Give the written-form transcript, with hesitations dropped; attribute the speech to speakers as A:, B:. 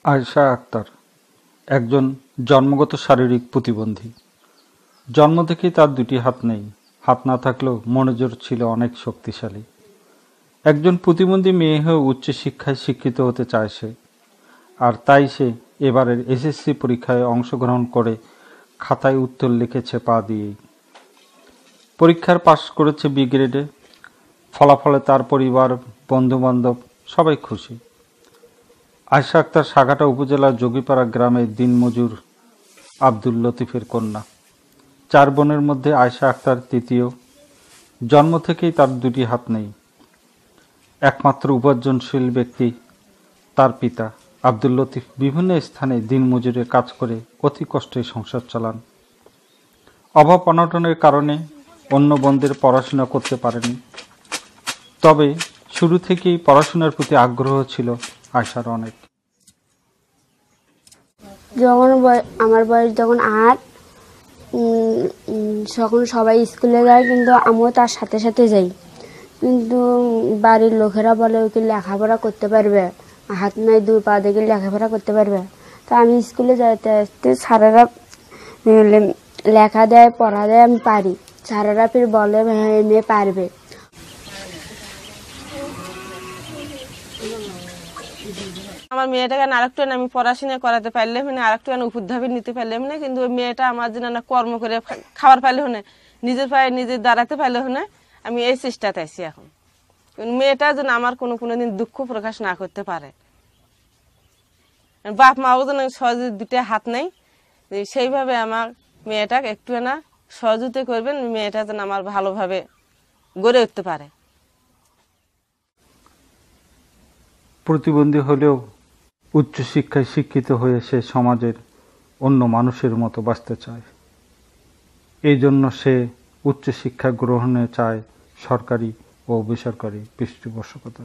A: আয়েশা আক্তার একজন জন্মগত শারীরিক প্রতিবন্ধী। জন্ম থেকেই তার দুটি হাত নেই। হাত না থাকলেও মনোযোগ ছিল অনেক শক্তিশালী। একজন প্রতিবন্ধী মেয়ে হয়ে উচ্চশিক্ষায় শিক্ষিত হতে চায় সে, আর তাই সে এবারের এসএসসি পরীক্ষায় অংশগ্রহণ করে খাতায় উত্তর লিখেছে পা দিয়েই। পরীক্ষার পাশ করেছে বি গ্রেডে। ফলাফলে তার পরিবার, বন্ধুবান্ধব সবাই খুশি। আয়েশা আক্তার সাঘাটা উপজেলার যোগীপাড়া গ্রামের দিনমজুর আব্দুল লতিফের কন্যা। 4 বোনের মধ্যে আয়েশা আক্তার তৃতীয়। জন্ম থেকেই তার দুটি হাত নেই। একমাত্র উপার্জনশীল ব্যক্তি তার পিতা আব্দুল লতিফ বিভিন্ন স্থানে দিনমজুরে কাজ করে অতি কষ্টে সংসার চালান। অভাব অনটনের কারণে অন্য বোনদের পড়াশোনা করতে পারেনি, তবে শুরু থেকেই পড়াশোনার প্রতি আগ্রহ ছিল আয়েশার অনেক।
B: যখন আমার বয়স যখন 8, তখন সবাই স্কুলে যায়, কিন্তু আমিও তার সাথে সাথে যাই। কিন্তু বাড়ির লোকেরা বলে ওকে লেখাপড়া করতে পারবে, হাত নাই 2 পা দেখে লেখাপড়া করতে পারবে। তা আমি স্কুলে যাইতে আসতে স্যারেরা লেখা দেয়, পড়া দেয়, আমি পারি। স্যারেরা ফির বলে হ্যাঁ মেয়ে পারবে।
C: আমার মেয়েটাকে আরেকটু আমি পড়াশোনা করাতে পারলে আরেকটু উপদ্রবী নিতে পারলে কিন্তু ওই মেয়েটা আমার জন্য কর্ম করে খাবার পাইলে নিজের পায়ে নিজে দাঁড়াতে পারলে আমি এই চেষ্টাতে আছি এখন। মেয়েটা যেন আমার কোনোদিন দুঃখ প্রকাশ না করতে পারে। বাপ মাও যেন সহজে 2টা হাত নেই, সেইভাবে আমার মেয়েটাকে একটু সহযোগিতা করবেন, মেয়েটা যেন আমার ভালোভাবে গড়ে উঠতে পারে।
A: প্রতিবন্ধী হলেও উচ্চশিক্ষায় শিক্ষিত হয়ে সে সমাজের অন্য মানুষের মতো বাঁচতে চায়। এই জন্য সে উচ্চশিক্ষা গ্রহণে চায় সরকারি ও বেসরকারি পৃষ্ঠপোষকতা।